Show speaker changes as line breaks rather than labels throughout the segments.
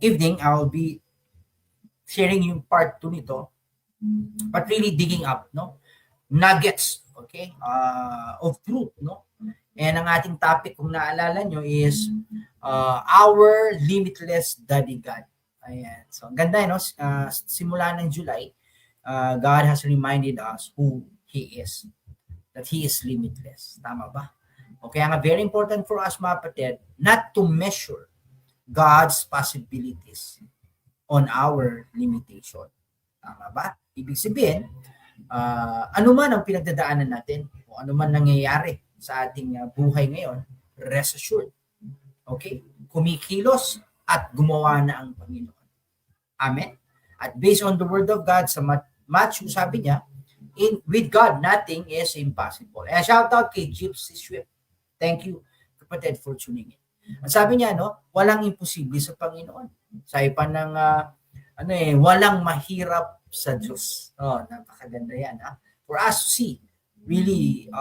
evening, I'll be sharing yung part 2 nito, but really digging up, no? Nuggets, okay? Of truth, no? And ang ating topic, kung naalala nyo, is our limitless Daddy God. Ayan. So, ang ganda, no? Simula ng July, God has reminded us who He is. That He is limitless. Tama ba? Okay, nga very important for us, mga kapatid, not to measure God's possibilities on our limitation. Tama ba? Ibig sabihin, ano man ang pinagdadaanan natin, o ano man nangyayari sa ating buhay ngayon, rest assured. Okay? Kumikilos at gumawa na ang Panginoon. Amen? At based on the Word of God, sa Matthew, sabi niya, with God, nothing is impossible. And shout out kay Gypsy Swift. Thank you, kapatid, for tuning in. Ang sabi niya, no, walang imposible sa Panginoon. Sabi pa ng, walang mahirap sa Diyos. Oh, napakaganda yan. For us to see, really,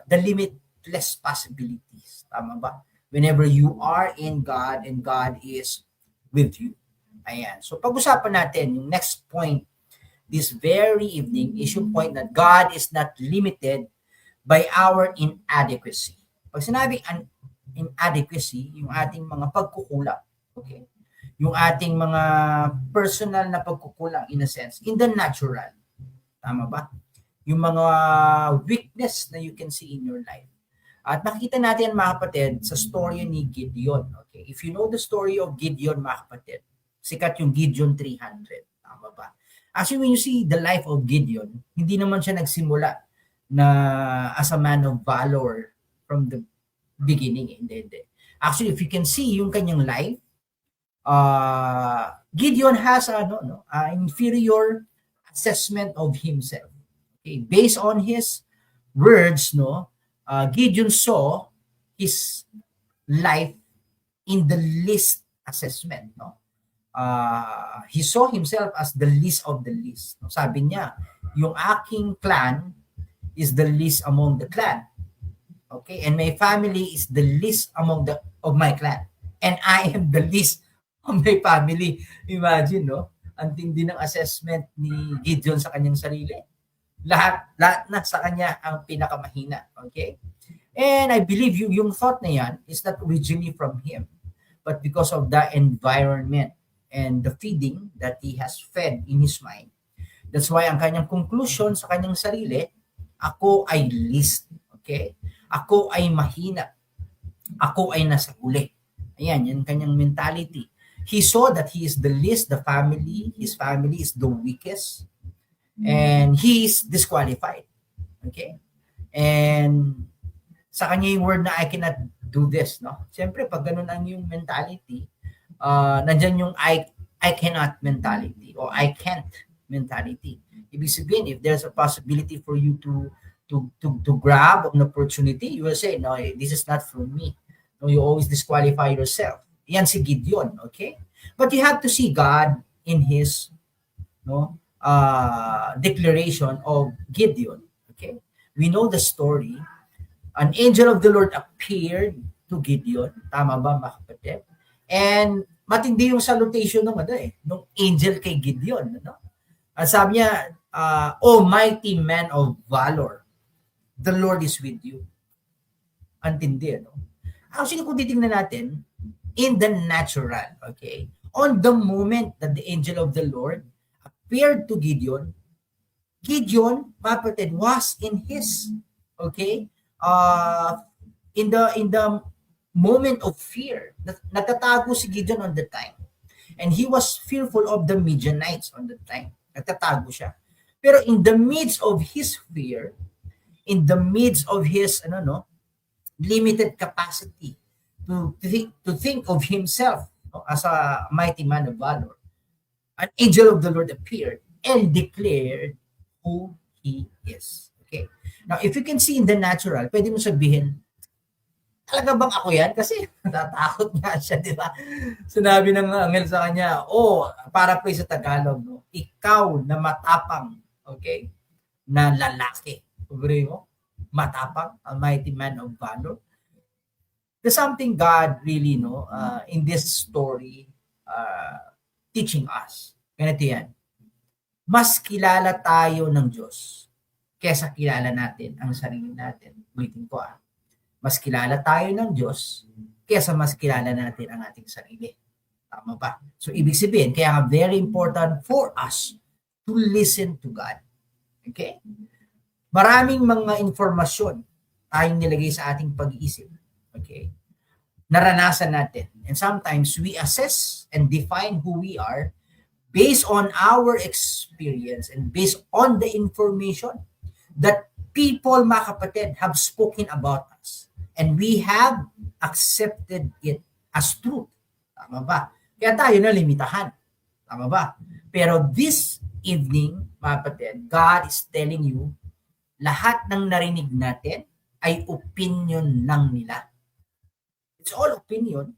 the limitless possibilities. Tama ba? Whenever you are in God and God is with you. Ayan. So, pag-usapan natin, yung next point this very evening is yung point that God is not limited by our inadequacy. Pag sinabi inadequacy, yung ating mga pagkukulang, okay? Yung ating mga personal na pagkukulang in a sense, in the natural. Tama ba? Yung mga weakness na you can see in your life. At makita natin, mga kapatid, sa story ni Gideon. Okay? If you know the story of Gideon, mga kapatid, sikat yung Gideon 300. Tama ba? Actually, when you see the life of Gideon, hindi naman siya nagsimula na as a man of valor from the beginning. Hindi. Actually, if you can see yung kanyang life, Gideon has inferior assessment of himself. Okay? Based on his words, Gideon saw his life in the least assessment. He saw himself as the least of the least. Sabi niya, yung aking clan is the least among the clan. Okay? And my family is the least of my clan. And I am the least of my family. Imagine, no? Ang tindi ng assessment ni Gideon sa kanyang sarili. Lahat na sa kanya ang pinakamahina. Okay? And I believe yung thought na yan is not originally from him, but because of the environment and the feeding that he has fed in his mind. That's why ang kanyang conclusion sa kanyang sarili, ako ay least. Okay? Ako ay mahina. Ako ay nasa uli. Ayan, yan kanyang mentality. He saw that he is the least, his family is the weakest, and he is disqualified. Okay? And sa kanya yung word na I cannot do this, no? Siyempre, pag ganun ang yung mentality, nandyan yung I cannot mentality or I can't mentality. Ibig sabihin, if there's a possibility for you to grab an opportunity, you will say, no, this is not for me. No, you always disqualify yourself. Yan si Gideon, okay? But you have to see God in his declaration of Gideon, okay? We know the story. An angel of the Lord appeared to Gideon. Tama ba, mga kapatid? And matindi yung salutation ng angel kay Gideon. At sabi niya, "O mighty man of valor, the Lord is with you." Antindi, Actually, kung titingnan natin, in the natural, okay, on the moment that the angel of the Lord appeared to Gideon, mga kapatid, was in his, okay, in the moment of fear. Natatago si Gideon on the time. And he was fearful of the Midianites on the time. Natatago siya. Pero in the midst of his fear, in the midst of his limited capacity to think of himself as a mighty man of valor, an angel of the Lord appeared and declared who he is. Okay. Now, if you can see in the natural, pwede mo sabihin, talaga bang ako yan? Kasi natatakot nga siya, di ba? Sinabi ng angel sa kanya, paraphrase sa Tagalog, ikaw na matapang, okay, na lalaki. Pagre mo, matapang, a mighty man of valor. There's something God really, in this story, teaching us. Ganito yan. Mas kilala tayo ng Diyos kesa kilala natin ang sarili natin. Ulitin ko mas kilala tayo ng Diyos kesa mas kilala natin ang ating sarili. Tama ba? So, ibig sabihin, kaya nga very important for us to listen to God. Okay? Maraming mga informasyon tayong nilagay sa ating pag-iisip. Okay? Naranasan natin. And sometimes we assess and define who we are based on our experience and based on the information that people, mga kapatid, have spoken about us. And we have accepted it as truth. Tama ba? Kaya tayo nalimitahan. Tama ba? Pero this evening, mga kapatid, God is telling you, lahat ng narinig natin ay opinion lang nila. It's all opinion.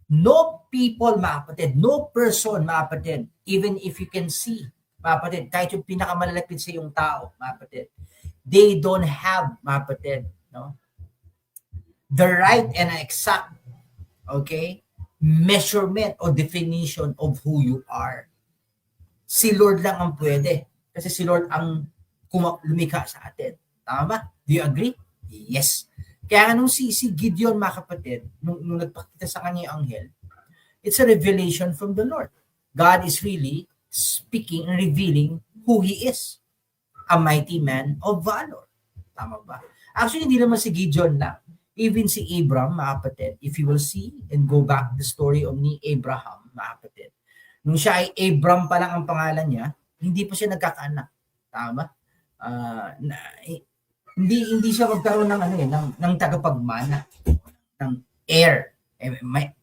No people, mga kapatid, no person, mga kapatid, even if you can see, mga kapatid, kahit yung pinakamalapit sa iyong tao, mga kapatid, they don't have, mga kapatid, no, the right and exact, okay, measurement or definition of who you are. Si Lord lang ang pwede. Kasi si Lord ang lumikha sa atin. Tama ba? Do you agree? Yes. Kaya nung si Gideon, mga kapatid, nung nagpakita sa kanya yung anghel, it's a revelation from the Lord. God is really speaking and revealing who He is. A mighty man of valor. Tama ba? Actually, hindi naman si Gideon lang. Even si Abraham, mga kapatid, if you will see and go back the story of ni Abraham, mga kapatid, nung siya ay Abram pa lang ang pangalan niya, hindi pa siya nagkakaanak. Tama? Hindi siya magkaroon ng tagapagmana, ng heir.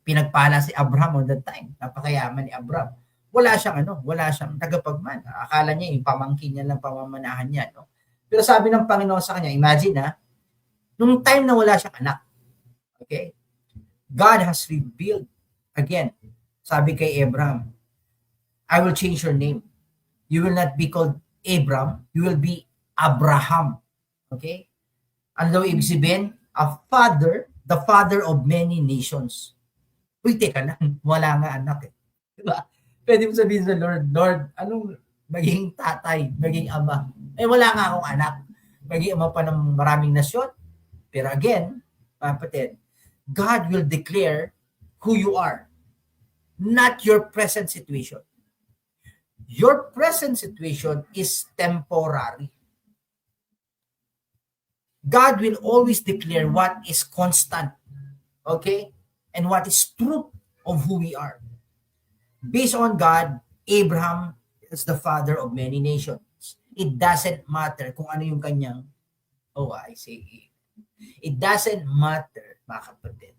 Pinagpala si Abraham on that time. Napakayaman ni Abraham. Wala siyang tagapagmana. Akala niya yung pamangkin niya lang pamamanahan niya, no? Pero sabi ng Panginoon sa kanya, imagine nung time na wala siyang anak. Okay? God has revealed again. Sabi kay Abraham, I will change your name. You will not be called Abram, you will be Abraham. Okay? Ano daw ibig sabihin? The father of many nations. Uy, teka lang, wala nga anak eh. Diba? Pwede mo sabihin sa Lord, anong maging tatay, maging ama? Wala nga akong anak. Maging ama pa ng maraming nasyon. Pero again, mga kapatid, God will declare who you are, not your present situation. Your present situation is temporary. God will always declare what is constant, okay? And what is truth of who we are. Based on God, Abraham is the father of many nations. It doesn't matter kung ano yung kanyang, I say it doesn't matter, mga kapatid,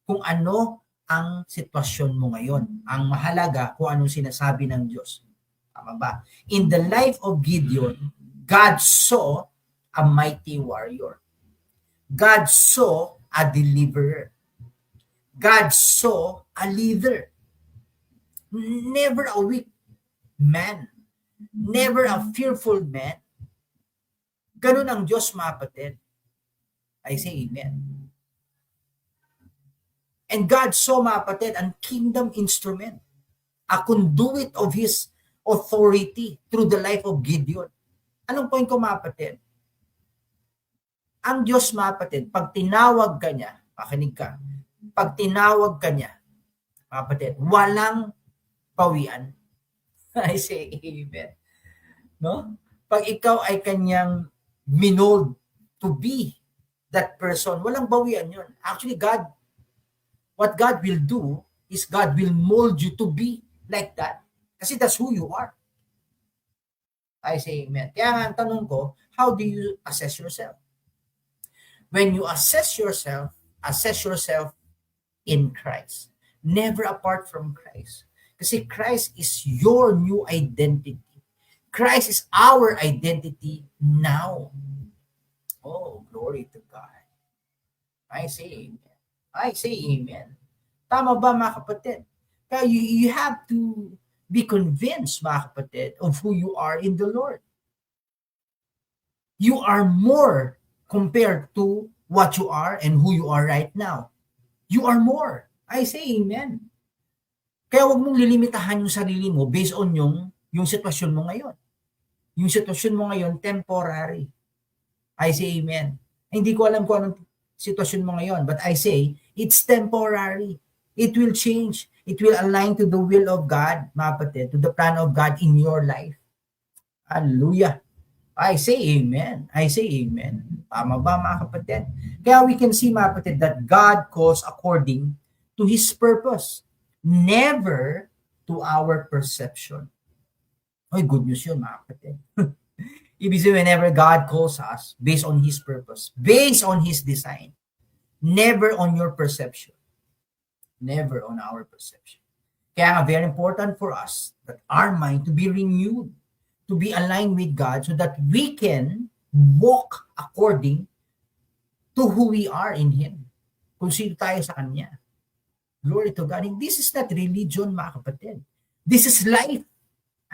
kung ano ang sitwasyon mo ngayon. Ang mahalaga kung anong sinasabi ng Diyos. Tama ba? In the life of Gideon, God saw a mighty warrior. God saw a deliverer. God saw a leader. Never a weak man. Never a fearful man. Ganun ang Diyos, mga kapatid. I say amen. And God saw, mga kapatid, ang kingdom instrument, a conduit of His authority through the life of Gideon. Anong point ko, mga kapatid? Ang Diyos, mga kapatid, pag tinawag ka niya, pakinig ka, pag tinawag ka niya, mga kapatid, walang pawian. I say amen. No? Pag ikaw ay kanyang minold to be that person, walang bawian yun. Actually, what God will do is God will mold you to be like that. Kasi that's who you are. I say amen. Kaya nga ang tanong ko, how do you assess yourself? When you assess yourself in Christ. Never apart from Christ. Kasi Christ is your new identity. Christ is our identity now. Oh, glory to God. I say amen. I say amen. Tama ba, mga kapatid? Kaya you have to be convinced, mga kapatid, of who you are in the Lord. You are more compared to what you are and who you are right now. You are more. I say amen. Kaya huwag mong lilimitahan yung sarili mo based on yung sitwasyon mo ngayon. Yung sitwasyon mo ngayon, temporary. I say amen. Hindi ko alam kung anong sitwasyon mo ngayon, but I say, it's temporary. It will change. It will align to the will of God, mga kapatid, to the plan of God in your life. Hallelujah. I say amen. I say amen. Tama ba, mga kapatid? Kaya we can see, mga kapatid, that God calls according to His purpose, never to our perception. Ay, good news yun, mga kapatid. Ibig sabihin, whenever God calls us, based on His purpose, based on His design, never on your perception. Never on our perception. Kaya nga, very important for us that our mind to be renewed, to be aligned with God so that we can walk according to who we are in Him. Kung sino tayo sa Kanya. Glory to God. And this is not religion, mga kapatid. This is life.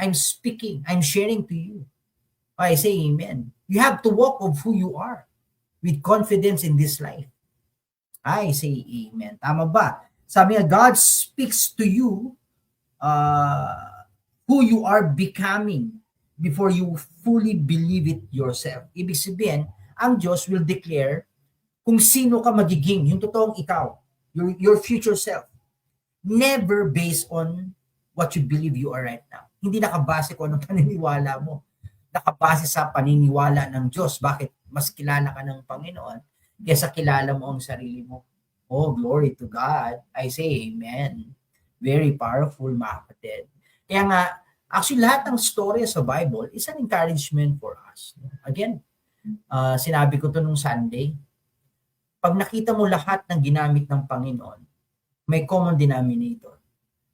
I'm speaking, I'm sharing to you. I say amen. You have to walk of who you are with confidence in this life. I say amen. Tama ba? Sabi nga, God speaks to you who you are becoming before you fully believe it yourself. Ibig sabihin, ang Diyos will declare kung sino ka magiging, yung totoong ikaw, your future self. Never based on what you believe you are right now. Hindi nakabase kung anong paniniwala mo. Nakabase sa paniniwala ng Diyos. Bakit? Mas kilala ka ng Panginoon kaysa kilala mo ang sarili mo. Oh, glory to God. I say amen. Very powerful, mga kapatid. Kaya nga, actually, lahat ng story sa Bible is an encouragement for us. Again, sinabi ko to nung Sunday, pag nakita mo lahat ng ginamit ng Panginoon, may common denominator.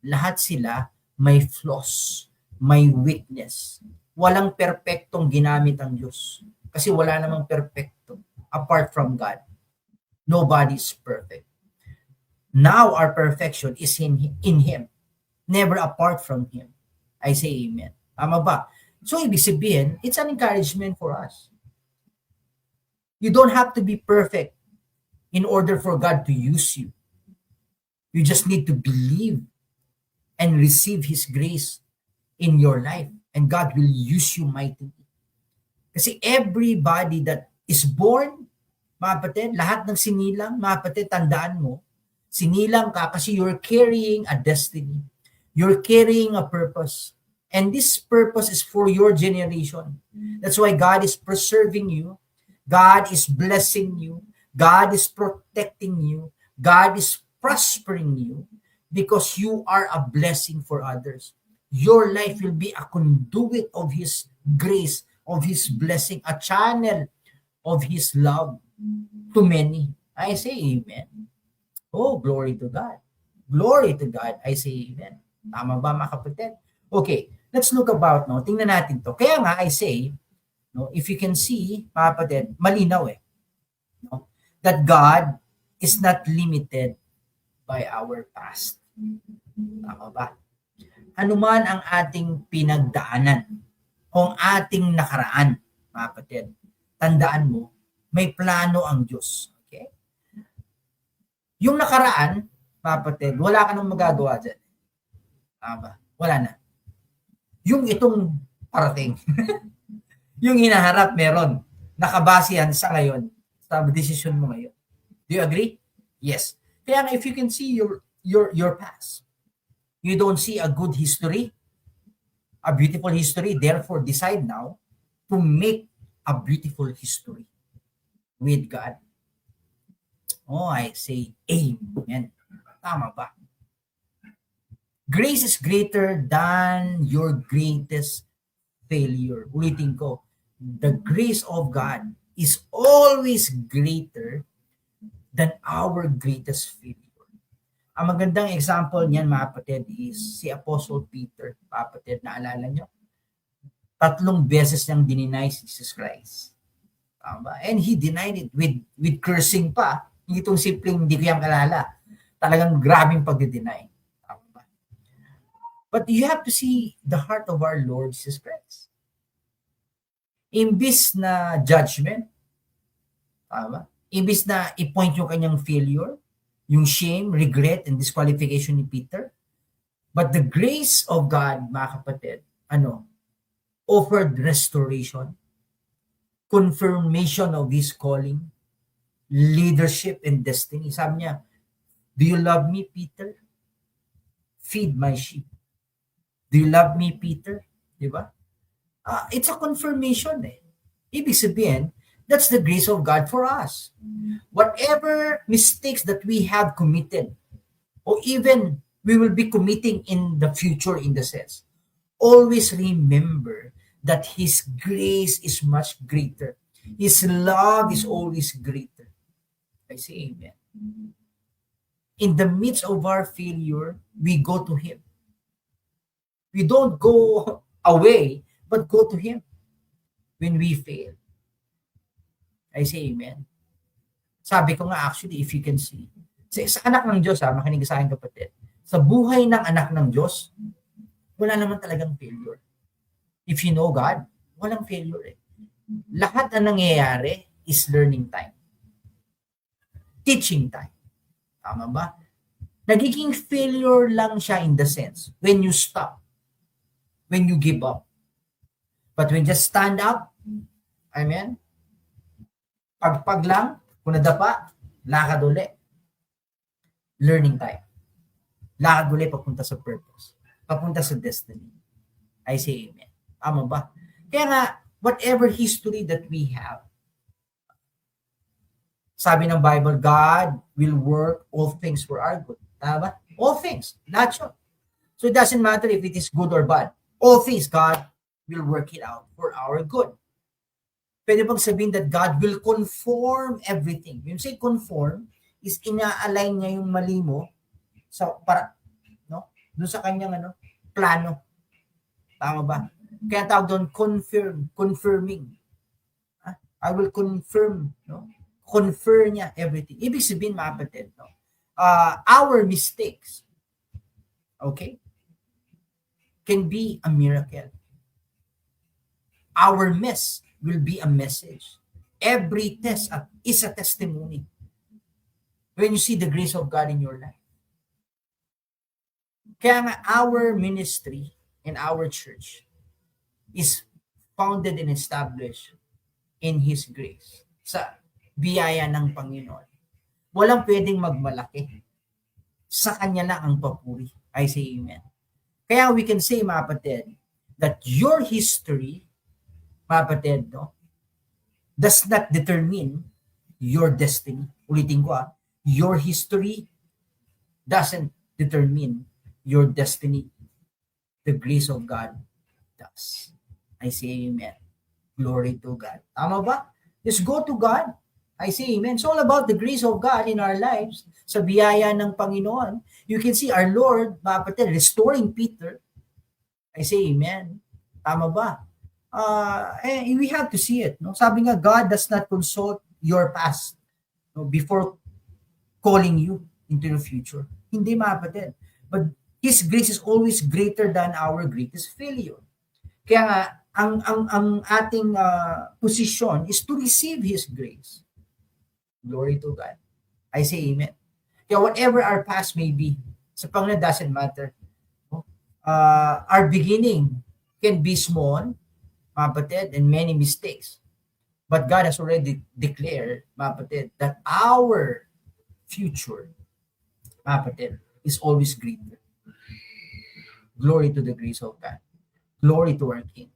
Lahat sila may flaws, may weakness. Walang perpektong ginamit ang Diyos. Kasi wala namang perpekto apart from God. Nobody is perfect. Now our perfection is in Him. Never apart from Him. I say amen. Tama ba? So ibig sabihin, it's an encouragement for us. You don't have to be perfect in order for God to use you. You just need to believe and receive His grace in your life. And God will use you mightily. Kasi everybody that is born, mga kapatid, lahat ng sinilang, mga kapatid, tandaan mo, sinilang ka kasi you're carrying a destiny. You're carrying a purpose. And this purpose is for your generation. That's why God is preserving you. God is blessing you. God is protecting you. God is prospering you because you are a blessing for others. Your life will be a conduit of His grace, of His blessing, a channel of His love to many. I say amen. Oh, glory to God. Glory to God. I say amen. Tama ba, mga kapatid? Okay, let's look about, no? Tingnan natin to. Kaya nga, I say, no, if you can see, mga kapatid, malinaw no? That God is not limited by our past. Tama ba? Anuman ang ating pinagdaanan o ang ating nakaraan, mga kapatid, tandaan mo, may plano ang Diyos. Okay? Yung nakaraan, mga kapatid, wala ka nang magagawa dyan. Wala na. Yung itong parating, yung hinaharap meron, nakabase yan sa ngayon, sa decision mo ngayon. Do you agree? Yes. Kaya if you can see your past, you don't see a good history, a beautiful history, therefore decide now to make a beautiful history with God. Oh, I say amen. Tama ba? Grace is greater than your greatest failure. Ulitin ko, the grace of God is always greater than our greatest failure. Ang magandang example niyan, mga kapatid, is si Apostle Peter. Mga kapatid, naalala nyo? 3 beses niyang dininay si Jesus Christ. And he denied it with cursing pa. Hindi itong simpleng hindi ko yung kalala. Talagang grabing pagdideny. But you have to see the heart of our Lord Jesus Christ. Imbis na judgment, imbis na i-point yung kanyang failure, yung shame, regret, and disqualification ni Peter, But the grace of God, mga kapatid, offered restoration, confirmation of His calling, leadership and destiny. Sabi niya, do you love me, Peter? Feed my sheep. Do you love me, Peter? Di ba? It's a confirmation eh. Ibig sabihin, that's the grace of God for us. Whatever mistakes that we have committed, or even we will be committing in the future in the sense, always remember that His grace is much greater. His love is always greater. I say amen. In the midst of our failure, we go to Him. We don't go away, but go to Him when we fail. I say amen. Sabi ko nga actually, if you can see, sa anak ng Diyos, makinig sa akin kapatid, sa buhay ng anak ng Diyos, wala naman talagang failure. If you know God, walang failure eh. Lahat na nangyayari is learning time. Teaching time. Tama ba? Nagiging failure lang siya in the sense, when you stop, when you give up. But when you just stand up, amen, pagpag lang, kung nadapa, lakad uli. Learning time. Lakad uli papunta sa purpose. Papunta sa destiny. I say amen. Tama ba? Kaya nga, whatever history that we have, sabi ng Bible, God will work all things for our good. Tama ba? All things. Lahat yun. So it doesn't matter if it is good or bad. All things, God will work it out for our good. Pwede bang sabihin that God will conform everything? When you say conform, is ina-align niya yung mali mo sa para doon sa kanyang plano. Tama ba? Kaya tawag doon confirming. I will confirm, confer niya everything. Ibig sabihin, mga kapatid, our mistakes, okay, can be a miracle. Our mess will be a message. Every test is a testimony. When you see the grace of God in your life. Kaya nga, our ministry and our church is founded and established in His grace. Sa biyaya ng Panginoon. Walang pwedeng magmalaki. Sa Kanya lang ang papuri. I say amen. Kaya we can say, mga kapatid, that your history, mga kapatid, does not determine your destiny. Ulitin ko, your history doesn't determine your destiny. The grace of God does. I say amen. Glory to God. Tama ba? Just go to God. I say amen. It's all about the grace of God in our lives. Sa biyaya ng Panginoon. You can see our Lord, mga kapatid, restoring Peter. I say amen. Tama ba? We have to see it. Sabi nga, God does not consult your past before calling you into the future. Hindi, mga kapatid. But His grace is always greater than our greatest failure. Kaya nga, ang ating position is to receive His grace. Glory to God. I say amen. Kaya whatever our past may be, sa Panginoon doesn't matter. Our beginning can be small, mga kapatid, and many mistakes. But God has already declared, mga kapatid, that our future, mga kapatid, is always greater. Glory to the grace of God. Glory to our King.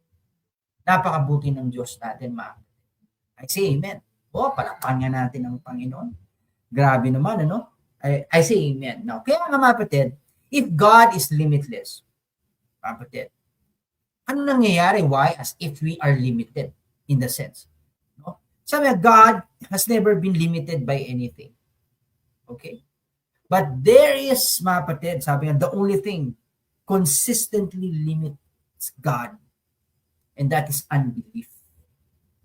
Napakabuti ng Diyos natin, mga kapatid. I say amen. Palakpan nga natin ang Panginoon. Grabe naman, I say amen. Now, kaya nga, mga kapatid, if God is limitless, mga kapatid, ano nangyayari? Why? As if we are limited in the sense. Sabi nga, God has never been limited by anything. Okay? But there is, mga kapatid, sabi nga, the only thing consistently limits God, and that is unbelief.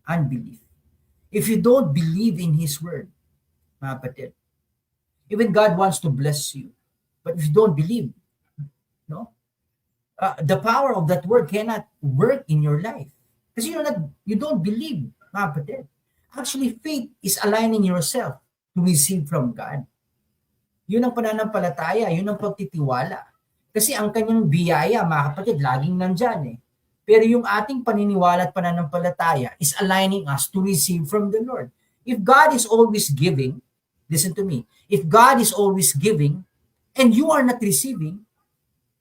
Unbelief. If you don't believe in His word, mga kapatid, even God wants to bless you, but if you don't believe, the power of that word cannot work in your life. Kasi you don't believe, mga kapatid. Actually, faith is aligning yourself to receive from God. Yun ang pananampalataya, yun ang pagtitiwala. Kasi ang kanyang biyaya, mga kapatid, laging nandyan eh. Pero yung ating paniniwala at pananampalataya is aligning us to receive from the Lord. If God is always giving, listen to me, if God is always giving and you are not receiving,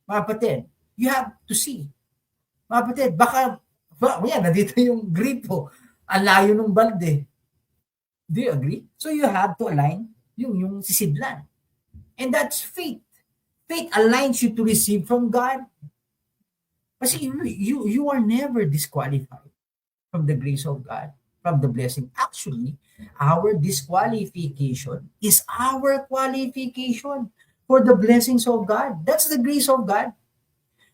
mga kapatid, you have to see. Mga kapatid, baka, yan, nandito yung gripo. Ang layo ng balde. Do you agree? So you have to align yung sisidlan. And that's faith. Faith aligns you to receive from God. Kasi you are never disqualified from the grace of God, from the blessing. Actually, our disqualification is our qualification for the blessings of God. That's the grace of God.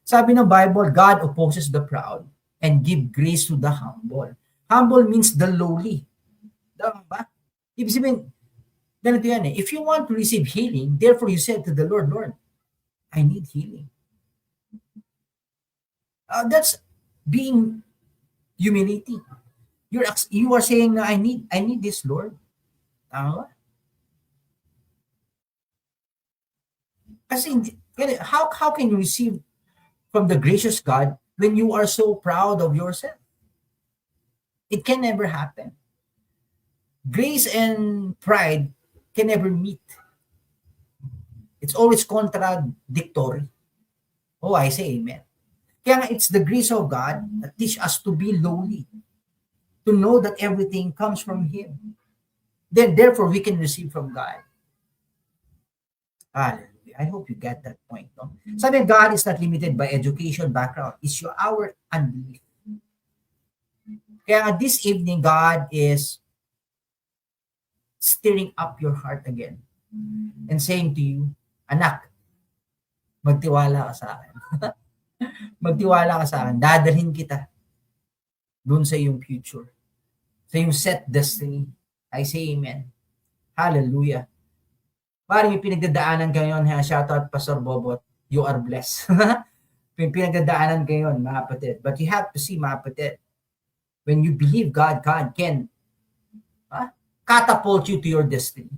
Sabi ng Bible, God opposes the proud and give grace to the humble. Humble means the lowly. Tama ba? Ibig sabihin, ganito yan eh. If you want to receive healing, therefore you said to the Lord, Lord, I need healing. That's being humility. You are saying na I need this, Lord. Tama? Kasi how can you receive from the gracious God when you are so proud of yourself? It can never happen. Grace and pride can never meet. It's always contradictory. Oh, I say amen. Kaya nga, it's the grace of God that teach us to be lowly, to know that everything comes from Him. Then, therefore, we can receive from God. Hallelujah. I hope you get that point. No? Sabi, God is not limited by education, background. It's our unbelief. Kaya this evening, God is stirring up your heart again and saying to you, anak, magtiwala ka sa akin. Magtiwala ka sa akin. Dadalhin kita doon sa iyong future, sa iyong set destiny. I say amen. Hallelujah. Parang yung pinagdadaanan kayo yun, shout out Pastor Bobot, you are blessed. Pinagdadaanan kayo yun, mga kapatid. But you have to see, mga kapatid, when you believe God, God can catapult you to your destiny.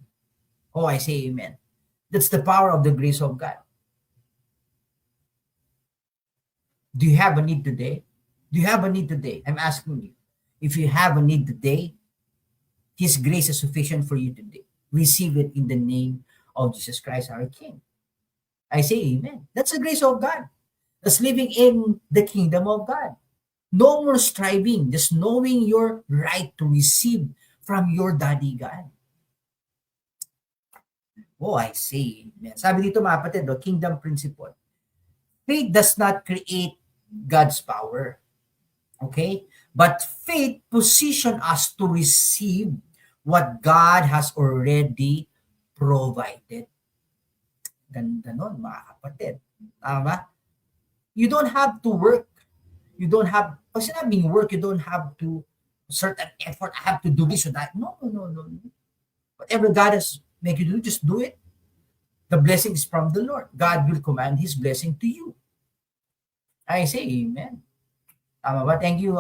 Oh, I say amen. That's the power of the grace of God. Do you have a need today? Do you have a need today? I'm asking you. If you have a need today, His grace is sufficient for you today. Receive it in the name of Jesus Christ, our King. I say amen. That's the grace of God. That's living in the kingdom of God. No more striving, just knowing your right to receive from your daddy God. Oh, I say amen. Sabi dito, mga kapatid, kingdom principle. Faith does not create God's power. Okay? But faith positions us to receive what God has already provided. Ganda nun, mga kapatid. Tama? You don't have to work. You don't have, pag sinabing work, you don't have to certain effort, I have to do this or that. No. Whatever God has make you do, just do it. The blessing is from the Lord. God will command His blessing to you. I say amen. Tama ba? Thank you,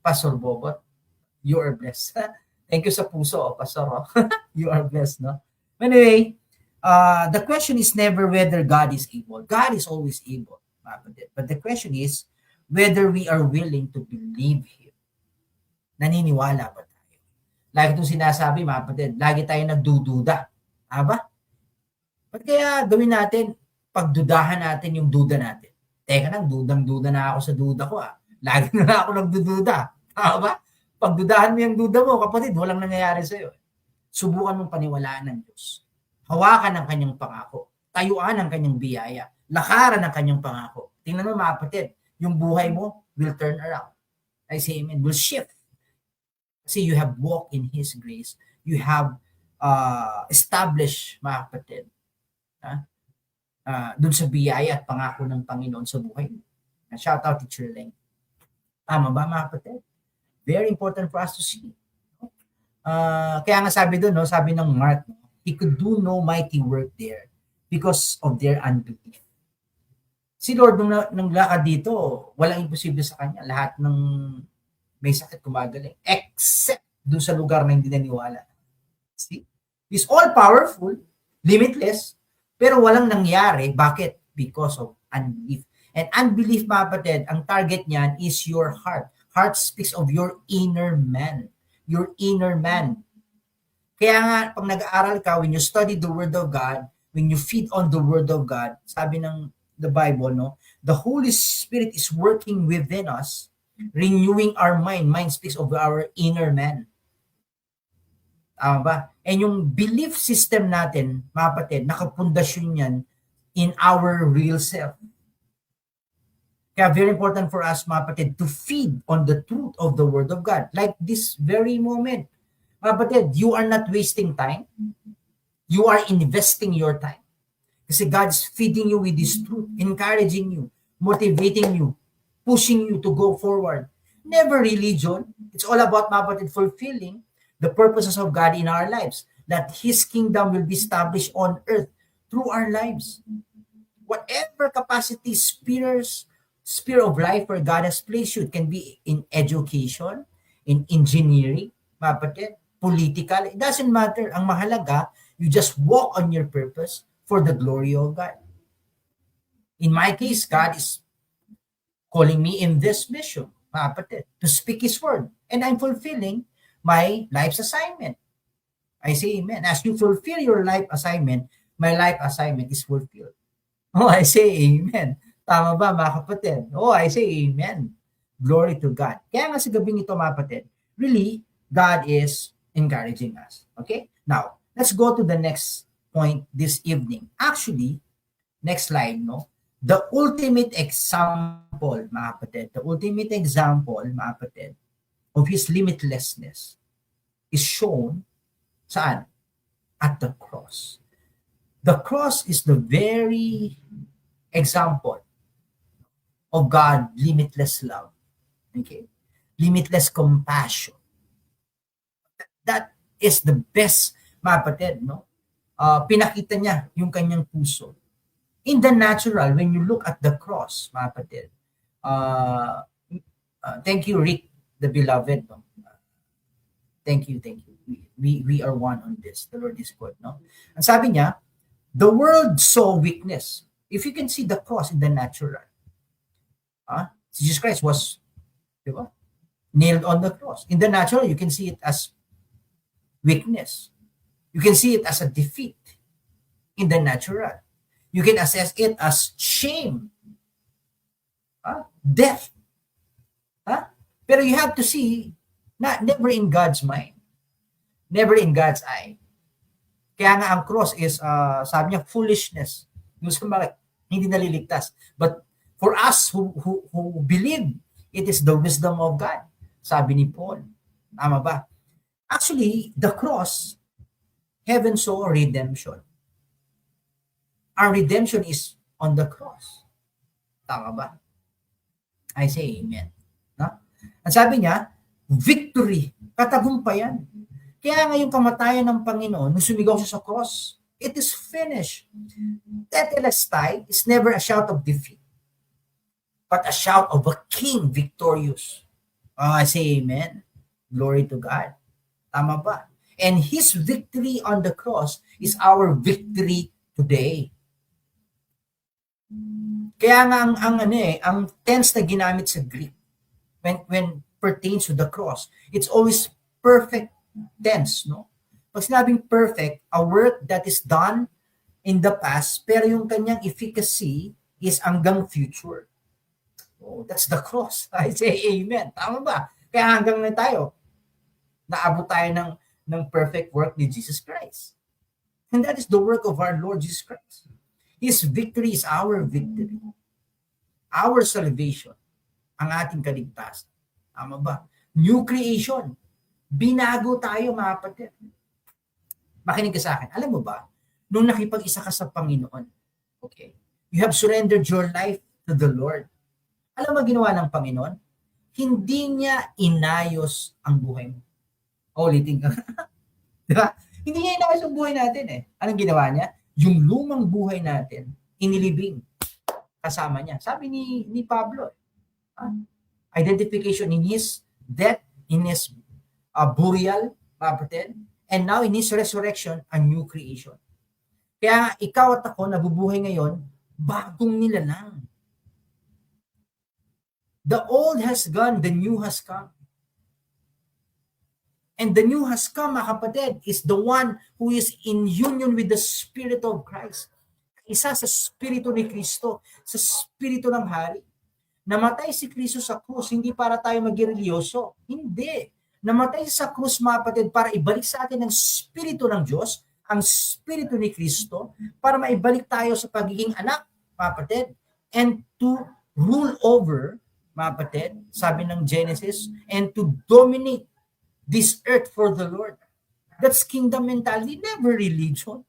Pastor Bobot. You are blessed. Thank you sa puso, Pastor. You are blessed, no? Anyway, the question is never whether God is able. God is always able. But the question is whether we are willing to believe Him. Naniniwala ba tayo? Lagi itong sinasabi, mga kapatid, lagi tayo nagdududa. Aba? Ba't kaya gawin natin, pagdudahan natin yung duda natin? Teka lang, dudang-duda na ako sa duda ko. Lagi na ako nagdududa. Tama ba? Pagdudahan mo yung duda mo, kapatid, walang nangyayari sa'yo. Subukan mong paniwalaan ng Diyos. Hawakan ang kanyang pangako. Tayuan ang kanyang biyaya. Lakaran ang kanyang pangako. Tingnan mo, mga kapatid, yung buhay mo will turn around. I say amen, will shift. Kasi you have walked in His grace. You have established, mga kapatid, dun sa biyaya at pangako ng Panginoon sa buhay. Shout out to Chirleng. Tama ba, mga kapatid? Very important for us to see. Kaya nga sabi doon, no, sabi ng Mark, He could do no mighty work there because of their unbelief. Si Lord, nung lakad dito, walang imposible sa Kanya. Lahat ng may sakit gumagaling. Except doon sa lugar na hindi naniwala. See? He's all-powerful, limitless, pero walang nangyari. Bakit? because of unbelief. And unbelief, mga kapatid, ang target niyan is your heart. Heart speaks of your inner man. Your inner man. Kaya nga, pag nag-aaral ka, when you study the Word of God, when you feed on the Word of God, sabi ng the Bible, no, the Holy Spirit is working within us, renewing our mind. Mind speaks of our inner man. Tama ba? And yung belief system natin, mga kapatid, nakapundasyon yan in our real self. Kaya very important for us, mga kapatid, to feed on the truth of the Word of God. Like this very moment. Mga kapatid, you are not wasting time. You are investing your time. Kasi God is feeding you with this truth, encouraging you, motivating you, pushing you to go forward. Never religion. It's all about, mga kapatid, fulfilling the purposes of God in our lives. That His kingdom will be established on earth through our lives. Whatever capacity, sphere of life where God has placed you. It can be in education, in engineering, mga kapatid, political. It doesn't matter. Ang mahalaga, you just walk on your purpose for the glory of God. In my case, God is calling me in this mission, mga kapatid, to speak His word. And I'm fulfilling my life's assignment. I say amen. As you fulfill your life assignment, my life assignment is fulfilled. Oh, I say amen. Tama ba, mga kapatid? Oh, I say amen. Glory to God. Kaya nga sa gabing ito, mga kapatid, really, God is encouraging us. Okay? Now, let's go to the next point this evening. Actually, next slide, no? The ultimate example, mga kapatid, the ultimate example, mga kapatid, of His limitlessness is shown saan? At the cross. The cross is the very example of God's limitless love. Okay? Limitless compassion. That is the best, mga kapatid, no? Pinakita niya yung kanyang puso. In the natural, when you look at the cross, mga kapatid, thank you, Rick, the beloved. No? Thank you. We are one on this. The Lord is good. No? Ang sabi niya, the world saw weakness. If you can see the cross in the natural, Jesus Christ was, diba, nailed on the cross. In the natural, you can see it as weakness. You can see it as a defeat in the natural. You can assess it as shame, death. Pero you have to see, never in God's mind, never in God's eye. Kaya nga ang cross is, sabi niya, foolishness. Hindi naliligtas. But for us who believe, it is the wisdom of God. Sabi ni Paul. Tama ba? Actually, the cross, heaven saw redemption. Our redemption is on the cross. Tama ba? I say amen. No? Ang sabi niya, victory, katagumpayan. Kaya nga yung kamatayan ng Panginoon, nung sumigaw siya sa cross, it is finished. Tetelestai is never a shout of defeat, but a shout of a king victorious. I say amen. Glory to God. Tama ba? And His victory on the cross is our victory today. Kaya nga ang tense na ginamit sa Greek when pertains to the cross, it's always perfect tense, no? Pag sinabing perfect, a work that is done in the past, pero yung kanyang efficacy is hanggang future. Oh, that's the cross. I say amen. Tama ba? Kaya hanggang na tayo, naabot tayo ng perfect work ni Jesus Christ. And that is the work of our Lord Jesus Christ. His victory is our victory. Our salvation, ang ating kaligtasan. Tama ba? New creation. Binago tayo, mga kapatid. Makinig ka sa akin. Alam mo ba, nung nakipag-isa ka sa Panginoon, okay, you have surrendered your life to the Lord. Alam mo ginawa ng Panginoon? Hindi niya inayos ang buhay mo. Ulitin ka. Diba? Hindi niya inayos ang buhay natin eh. Anong ginawa niya? Yung lumang buhay natin, inilibing kasama niya. Sabi ni Pablo, identification in His death, in His burial, and now in His resurrection, a new creation. Kaya ikaw at ako nabubuhay ngayon bagong nilalang. The old has gone, the new has come. And the new has come, mga kapatid, is the one who is in union with the Spirit of Christ. Isa sa Spirito ni Kristo, sa Spirito ng Hari. Namatay si Kristo sa krus, hindi para tayo maging religyoso. Hindi. Namatay sa krus, mga kapatid, para ibalik sa atin ang Spirito ng Diyos, ang Spirito ni Kristo, para maibalik tayo sa pagiging anak, mga kapatid, and to rule over, mga kapatid, sabi ng Genesis, and to dominate this earth for the Lord. That's kingdom mentality, never religion.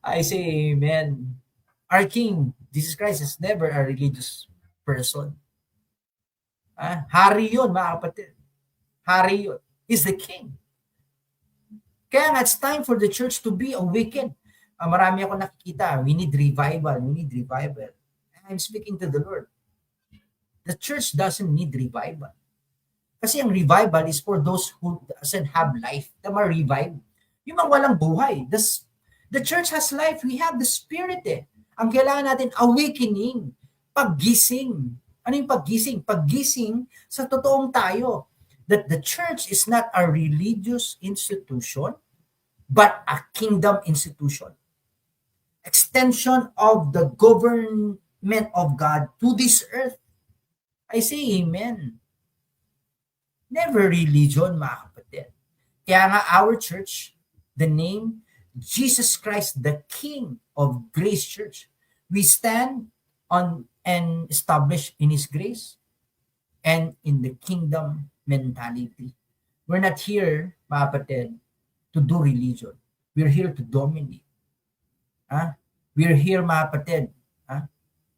I say amen. Our King, Jesus Christ, is never a religious person. Hari yun, mga kapatid. Hari yun. He's the King. Kaya nga, it's time for the church to be awakened. Marami ako nakikita, we need revival, we need revival. I'm speaking to the Lord. The church doesn't need revival. Kasi ang revival is for those who doesn't have life, na ma-revive. Yung mga walang buhay. The church has life. We have the Spirit eh. Ang kailangan natin, awakening, paggising. Ano yung paggising? Paggising sa totoong tayo. That the church is not a religious institution, but a kingdom institution. Extension of the government of God to this earth. I say amen. Never religion, mga kapatid. Kaya nga our church, the name, Jesus Christ, the King of Grace Church. We stand on and establish in His grace and in the kingdom mentality. We're not here, mga kapatid, to do religion. We're here to dominate. We're here, mga kapatid,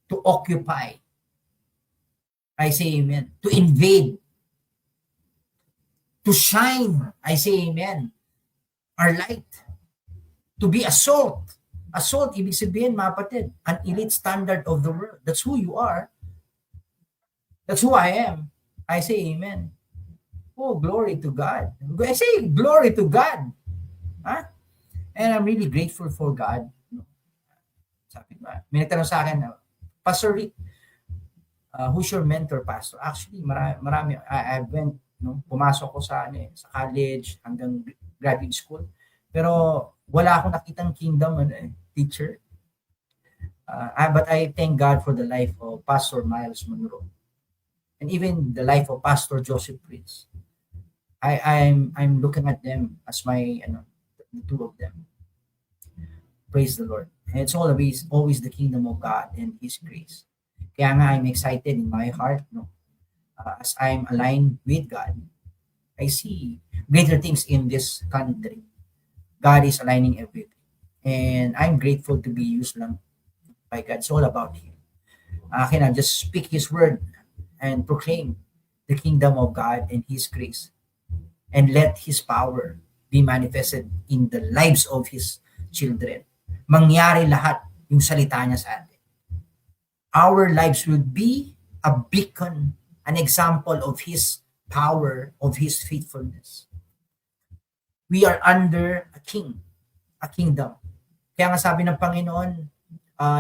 to occupy. I say amen. To invade. To shine. I say amen. Our light. To be a salt. A salt, ibig sabihin, mga kapatid, an elite standard of the world. That's who you are. That's who I am. I say amen. Oh, glory to God. I say glory to God. And I'm really grateful for God. Sabi ba? May nagtanong sa akin, Pastor Rick, who's your mentor, Pastor? Actually, marami. I went, pumasok ko sa college hanggang graduate school. Pero wala akong nakitang kingdom teacher. But I thank God for the life of Pastor Miles Monroe. And even the life of Pastor Joseph Prince. I'm looking at them as my, the two of them. Praise the Lord. And it's always the kingdom of God and His grace. Kaya nga I'm excited in my heart, as I'm aligned with God. I see greater things in this country. God is aligning everything. And I'm grateful to be used lang by God. It's all about Him. Can I just speak His word and proclaim the kingdom of God and His grace, and let His power be manifested in the lives of His children. Mangyari lahat yung salita niya sa atin. Our lives will be a beacon, an example of His power, of His faithfulness. We are under a king, a kingdom. Kaya nga sabi ng Panginoon,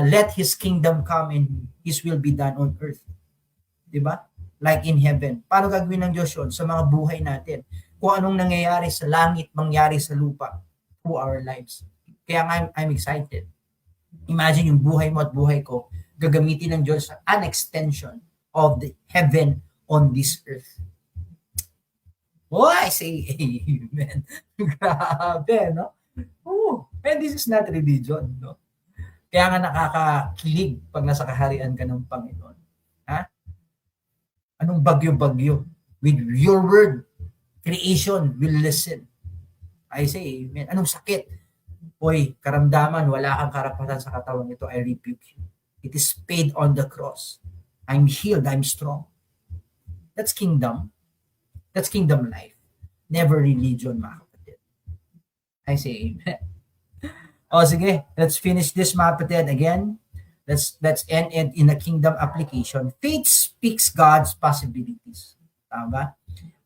let His kingdom come and His will be done on earth. Diba? Like in heaven. Paano gagawin ng Diyos yun sa mga buhay natin? Kung anong nangyayari sa langit, mangyari sa lupa through our lives. Kaya nga I'm excited. Imagine yung buhay mo at buhay ko, gagamitin ng Diyos an extension of the heaven on this earth. Oh, I say amen. Grabe, no? Oh, and this is not religion, no? Kaya nga nakakakilig pag nasa kaharian ka ng Panginoon. Anong bagyo-bagyo? With your word, creation will listen. I say amen. Anong sakit? Hoy, karamdaman, wala kang karapatan sa katawan nito, I rebuke you. It is paid on the cross. I'm healed, I'm strong. That's kingdom. That's kingdom life. Never religion, mga kapatid. I say amen. Sige, let's finish this, mga kapatid. Again, let's end it in a kingdom application. Faith speaks God's possibilities. Tama ba?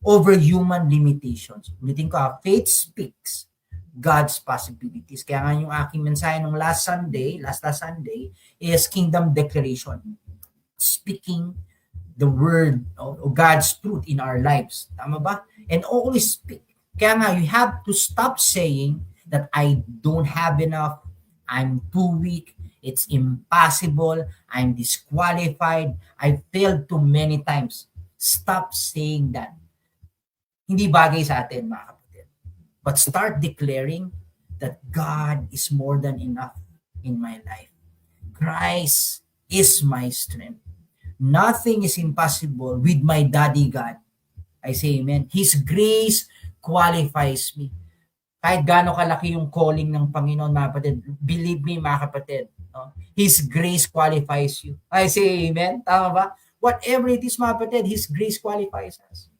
Over human limitations. Ulitin ko, faith speaks God's possibilities. Kaya nga yung aking mensahe nung last Sunday is Kingdom Declaration. Speaking the word of God's truth in our lives. Tama ba? And always speak. Kaya nga, you have to stop saying that I don't have enough, I'm too weak, it's impossible, I'm disqualified, I failed too many times. Stop saying that. Hindi bagay sa atin, mga kapatid. But start declaring that God is more than enough in my life. Christ is my strength. Nothing is impossible with my daddy God. I say amen. His grace qualifies me. Kahit gaano kalaki yung calling ng Panginoon, mga kapatid, believe me, mga kapatid, no? His grace qualifies you. I say amen. Tama ba? Whatever it is, mga kapatid, His grace qualifies us.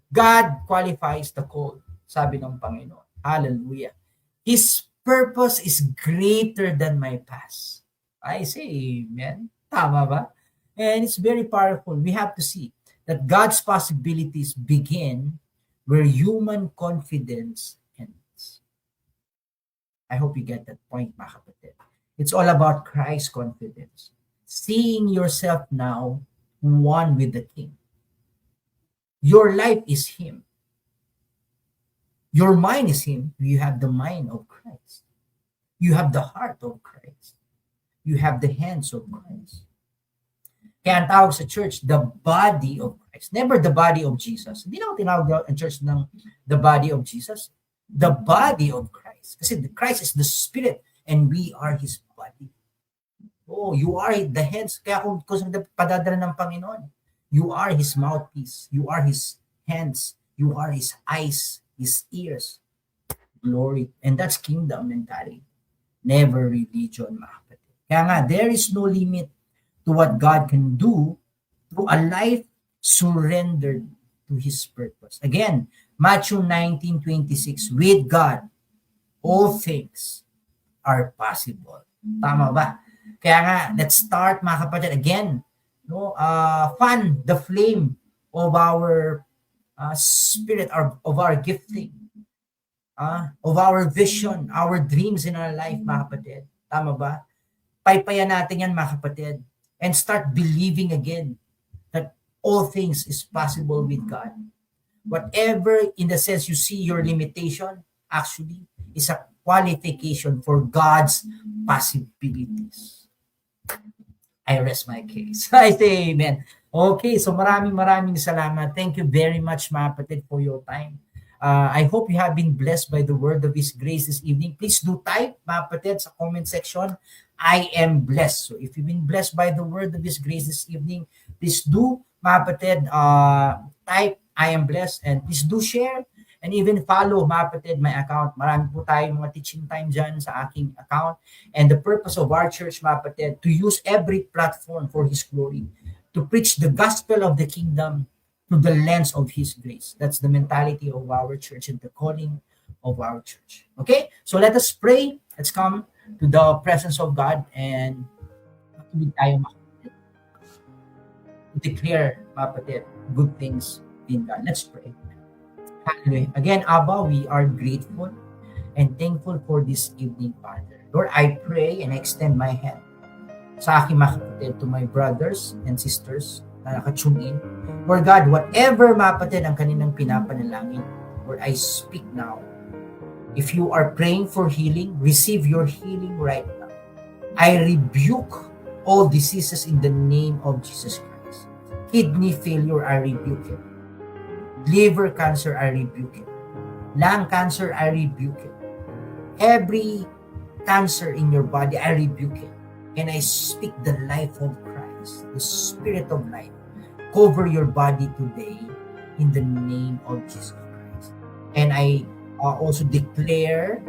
God qualifies the call, sabi ng Panginoon. Hallelujah. His purpose is greater than my past. I say amen. Tama ba? And it's very powerful. We have to see that God's possibilities begin where human confidence ends. I hope you get that point, mga kapatid. It's all about Christ's confidence. Seeing yourself now one with the King. Your life is Him. Your mind is Him. You have the mind of Christ. You have the heart of Christ. You have the hands of Christ. Kaya ang tawag sa church, the body of Christ. Never the body of Jesus. Hindi na ako tinawag ang church ng the body of Jesus. The body of Christ. Kasi Christ is the Spirit and we are His body. Oh, you are the hands. Kaya kung padadala ng Panginoon, you are His mouthpiece. You are His hands. You are His eyes, His ears. Glory. And that's kingdom mentality. Never religion, mga kapatid. Kaya nga, there is no limit to what God can do through a life surrendered to His purpose. Again, Matthew 19:26, with God, all things are possible. Tama ba? Kaya nga, let's start, mga kapatid, again, fan the flame of our spirit, of our gifting, of our vision, our dreams in our life, mga kapatid. Tama ba? Paypayan natin yan, mga kapatid. And start believing again that all things is possible with God. Whatever, in the sense you see your limitation, actually is a qualification for God's possibilities. I rest my case. I say amen. Okay, so maraming salamat. Thank you very much, mga kapatid, for your time. I hope you have been blessed by the word of His grace this evening. Please do type, mga kapatid, sa comment section, I am blessed. So if you've been blessed by the word of His grace this evening, please do, mga kapatid, type, I am blessed, and please do share and even follow, mga kapatid, my account. Marami po tayong mga teaching time dyan sa aking account. And the purpose of our church, mga kapatid, to use every platform for His glory, to preach the gospel of the kingdom through the lens of His grace. That's the mentality of our church and the calling of our church. Okay? So let us pray. Let's come to the presence of God and matuloy tayo, mga kapatid, to declare, mga kapatid, good things in God. Let's pray. Hallelujah. Again, Abba, we are grateful and thankful for this evening, Father. Lord, I pray and I extend my hand sa aking mga kapatid, to my brothers and sisters na nakatune in. Lord God, whatever, mga kapatid, ang kanilang pinapanalangin, Lord, I speak now. If you are praying for healing, receive your healing right now. I rebuke all diseases in the name of Jesus Christ. Kidney failure, I rebuke it. Liver cancer, I rebuke it. Lung cancer, I rebuke it. Every cancer in your body, I rebuke it. And I speak the life of Christ, the Spirit of life. Cover your body today in the name of Jesus Christ. And I also declare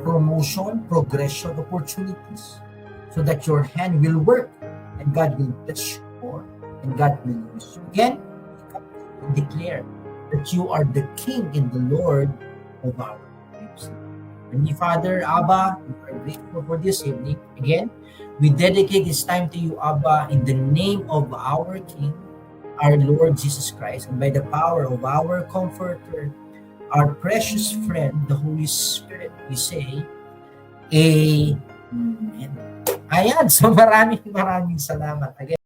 promotion, progression, opportunities, so that your hand will work and God will bless you more and God will use you. Again, declare that you are the King and the Lord of our lives. And Father, Abba, we are grateful for this evening. Again, we dedicate this time to you, Abba, in the name of our King, our Lord Jesus Christ, and by the power of our Comforter, our precious friend, the Holy Spirit, we say, Amen. Ayan, so maraming salamat again.